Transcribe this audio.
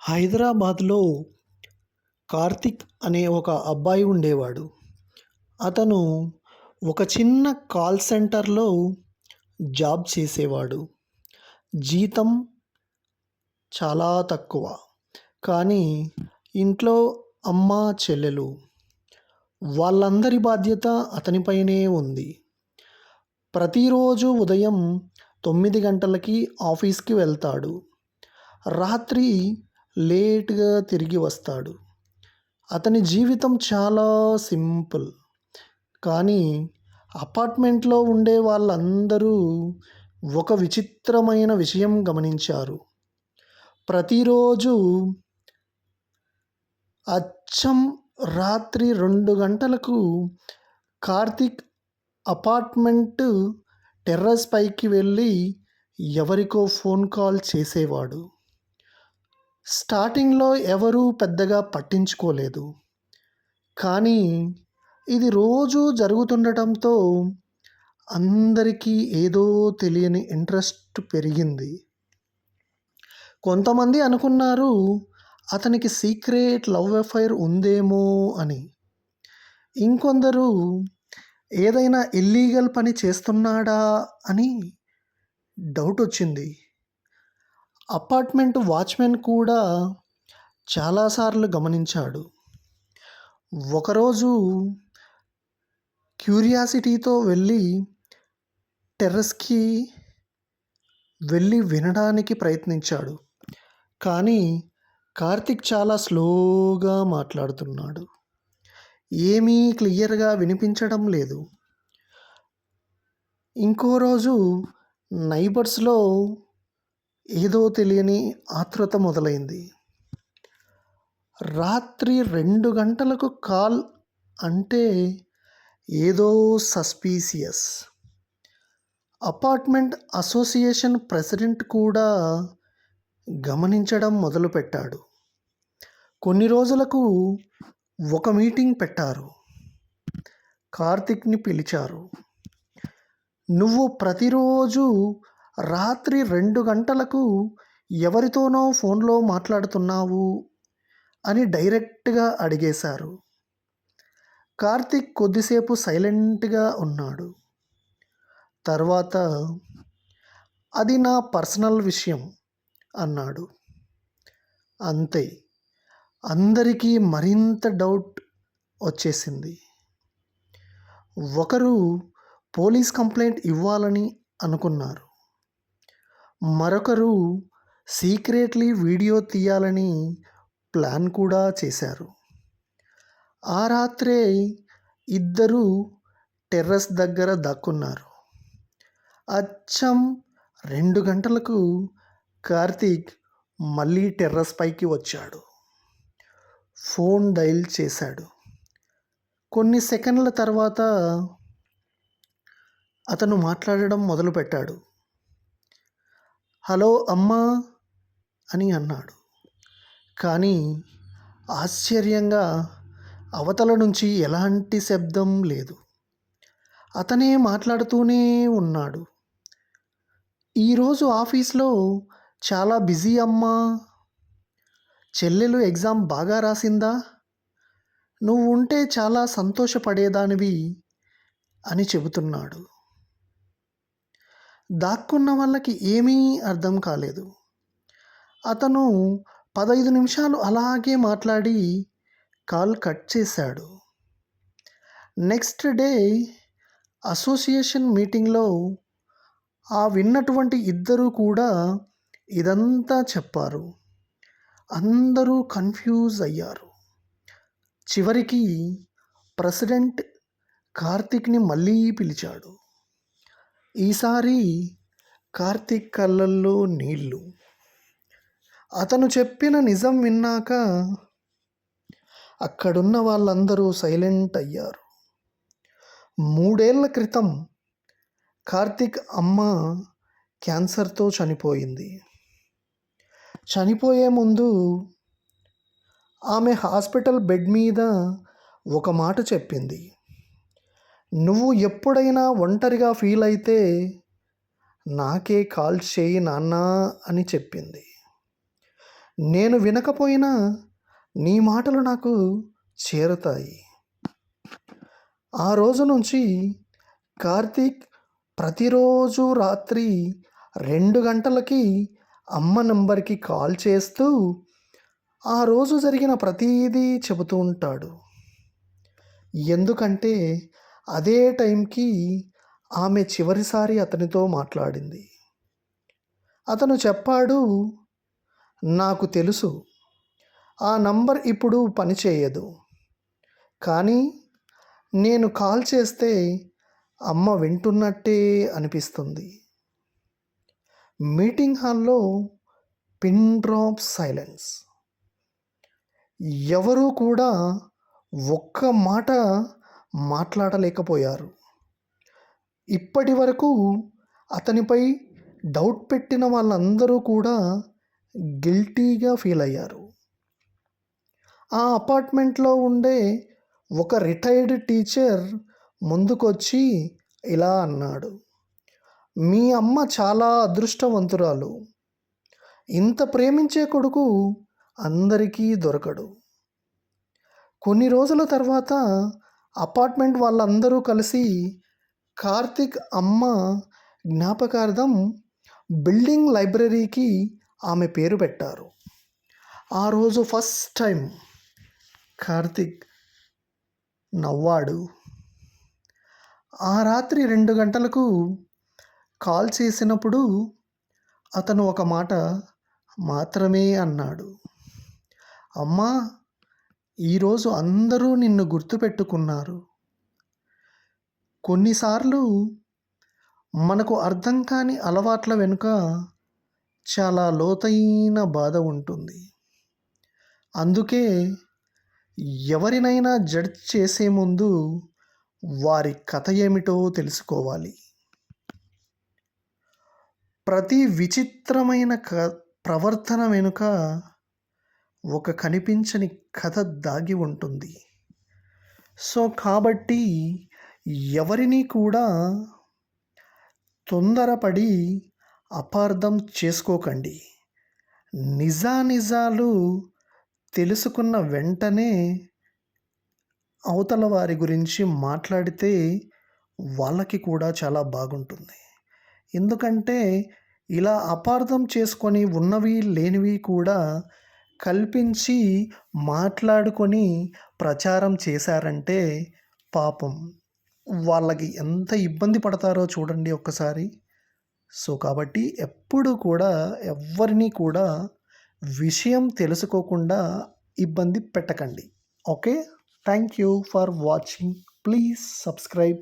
హైదరాబాద్లో కార్తిక్ అనే ఒక అబ్బాయి ఉండేవాడు. అతను ఒక చిన్న కాల్ సెంటర్‌లో జాబ్ చేసేవాడు. జీతం చాలా తక్కువ. కానీ ఇంట్లో అమ్మ, చెల్లెలు వాళ్ళందరి బాధ్యత అతనిపైనే ఉంది. ప్రతిరోజు ఉదయం 9 గంటలకి ఆఫీస్‌కి వెళ్తాడు. రాత్రి లేట్‌గా తిరిగి వస్తాడు. అతని జీవితం చాలా సింపుల్. కానీ అపార్ట్మెంట్లో ఉండే వాళ్ళందరూ ఒక విచిత్రమైన విషయం గమనించారు. ప్రతిరోజు అచ్చం రాత్రి 2 గంటలకు కార్తీక్ అపార్ట్మెంట్ టెర్రస్ పైకి వెళ్ళి ఎవరికో ఫోన్ కాల్ చేసేవాడు. స్టార్టింగ్‌లో ఎవరూ పెద్దగా పట్టించుకోలేదు. కానీ ఇది రోజూ జరుగుతుండటంతో అందరికీ ఏదో తెలియని ఇంట్రెస్ట్ పెరిగింది. కొంతమంది అనుకున్నారు అతనికి సీక్రెట్ లవ్ అఫైర్ ఉందేమో అని. ఇంకొందరు ఏదైనా ఇల్లీగల్ పని చేస్తున్నాడా అని డౌట్ వచ్చింది. అపార్ట్మెంట్ వాచ్మెన్ కూడా చాలాసార్లు గమనించాడు. ఒకరోజు క్యూరియాసిటీతో వెళ్ళి టెర్రస్కి వెళ్ళి వినడానికి ప్రయత్నించాడు. కానీ కార్తిక్ చాలా స్లోగా మాట్లాడుతున్నాడు. ఏమీ క్లియర్గా వినిపించడం లేదు. ఇంకో రోజు నైబర్స్లో ఏదో తెలియని ఆతృత మొదలైంది. రాత్రి 2 గంటలకు కాల్ అంటే ఏదో సస్పీసియస్. అపార్ట్మెంట్ అసోసియేషన్ ప్రెసిడెంట్ కూడా గమనించడం మొదలుపెట్టాడు. కొన్ని రోజులకు ఒక మీటింగ్ పెట్టారు. కార్తిక్ని పిలిచారు. నువ్వు ప్రతిరోజు రాత్రి 2 గంటలకు ఎవరితోనో ఫోన్లో మాట్లాడుతున్నావు అని డైరెక్ట్గా అడిగేశారు. కార్తిక్ కొద్దిసేపు సైలెంట్గా ఉన్నాడు. తర్వాత అది నా పర్సనల్ విషయం అన్నాడు. అంతే. అందరికీ మరింత డౌట్ వచ్చేసింది. ఒకరు పోలీస్ కంప్లైంట్ ఇవ్వాలని అనుకున్నారు. మరొకరు సీక్రెట్లీ వీడియో తీయాలని ప్లాన్ కూడా చేశారు. ఆ రాత్రే ఇద్దరు టెర్రస్ దగ్గర దాక్కున్నారు. అచ్చం 2 గంటలకు కార్తీక్ మళ్ళీ టెర్రస్ పైకి వచ్చాడు. ఫోన్ డయల్ చేశాడు. కొన్ని సెకండ్ల తర్వాత అతను మాట్లాడడం మొదలుపెట్టాడు. హలో అమ్మా అని అన్నాడు. కానీ ఆశ్చర్యంగా అవతల నుంచి ఎలాంటి శబ్దం లేదు. అతనే మాట్లాడుతూనే ఉన్నాడు. ఈరోజు ఆఫీస్లో చాలా బిజీ అమ్మా. చెల్లెలు ఎగ్జామ్ బాగా రాసిందా? నువ్వు ఉంటే చాలా సంతోషపడేదానివి అని చెబుతున్నాడు. దాక్కున్న వాళ్ళకి ఏమీ అర్థం కాలేదు. అతను 15 నిమిషాలు అలాగే మాట్లాడి కాల్ కట్ చేశాడు. నెక్స్ట్ డే అసోసియేషన్ మీటింగ్లో విన్నటువంటి ఇద్దరు కూడా ఇదంతా చెప్పారు. అందరూ కన్ఫ్యూజ్ అయ్యారు. చివరికి ప్రెసిడెంట్ కార్తిక్ని మళ్ళీ పిలిచాడు. ఈసారి కార్తిక్ కళ్ళల్లో నీళ్ళు. అతను చెప్పిన నిజం విన్నాక అక్కడున్న వాళ్ళందరూ సైలెంట్ అయ్యారు. 3 ఏళ్ల క్రితం కార్తిక్ అమ్మ క్యాన్సర్తో చనిపోయింది. చనిపోయే ముందు ఆమె హాస్పిటల్ బెడ్ మీద ఒక మాట చెప్పింది. నువ్వు ఎప్పుడైనా ఒంటరిగా ఫీల్ అయితే నాకే కాల్ చేయి నాన్నా అని చెప్పింది. నేను వినకపోయినా నీ మాటలు నాకు చేరుతాయి. ఆ రోజు నుంచి కార్తీక్ ప్రతిరోజు రాత్రి 2 గంటలకి అమ్మ నంబర్కి కాల్ చేస్తూ ఆ రోజు జరిగిన ప్రతీదీ చెబుతూ ఉంటాడు. ఎందుకంటే అదే టైంకి ఆమె చివరిసారి అతనితో మాట్లాడింది. అతను చెప్పాడు, నాకు తెలుసు ఆ నంబర్ ఇప్పుడు పనిచేయదు, కానీ నేను కాల్ చేస్తే అమ్మ వింటున్నట్టే అనిపిస్తుంది. మీటింగ్ హాల్లో పిన్ డ్రాప్ సైలెన్స్. ఎవరూ కూడా ఒక్క మాట మాట్లాడలేకపోయారు. ఇప్పటి వరకు అతనిపై డౌట్ పెట్టిన వాళ్ళందరూ కూడా గిల్టీగా ఫీల్ అయ్యారు. ఆ అపార్ట్మెంట్లో ఉండే ఒక రిటైర్డ్ టీచర్ ముందుకొచ్చి ఇలా అన్నాడు, మీ అమ్మ చాలా అదృష్టవంతురాలు. ఇంత ప్రేమించే కొడుకు అందరికీ దొరకడు. కొన్ని రోజుల తర్వాత అపార్ట్మెంట్ వాళ్ళందరూ కలిసి కార్తీక్ అమ్మ జ్ఞాపకార్థం బిల్డింగ్ లైబ్రరీకి ఆమె పేరు పెట్టారు. ఆ రోజు ఫస్ట్ టైం కార్తీక్ నవ్వాడు. ఆ రాత్రి 2 గంటలకు కాల్ చేసినప్పుడు అతను ఒక మాట మాత్రమే అన్నాడు, అమ్మా, ఈరోజు అందరూ నిన్ను గుర్తుపెట్టుకున్నారు. కొన్నిసార్లు మనకు అర్థం కాని అలవాట్ల వెనుక చాలా లోతైన బాధ ఉంటుంది. అందుకే ఎవరినైనా జడ్జ్ చేసే ముందు వారి కథ ఏమిటో తెలుసుకోవాలి. ప్రతి విచిత్రమైన ప్రవర్తన వెనుక ఒక కనిపించని కథ దాగి ఉంటుంది. సో కాబట్టి ఎవరిని కూడా తొందరపడి అపార్థం చేసుకోకండి. నిజానిజాలు తెలుసుకున్న వెంటనే అవతల వారి గురించి మాట్లాడితే వాళ్ళకి కూడా చాలా బాగుంటుంది. ఎందుకంటే ఇలా అపార్థం చేసుకొని ఉన్నవి లేనివి కూడా కల్పించి మాట్లాడుకొని ప్రచారం చేశారంటే పాపం వాళ్ళకి ఎంత ఇబ్బంది పడతారో చూడండి ఒక్కసారి. సో కాబట్టి ఎప్పుడు కూడా ఎవ్వరిని కూడా విషయం తెలుసుకోకుండా ఇబ్బంది పెట్టకండి. Okay, thank you for watching. Please subscribe.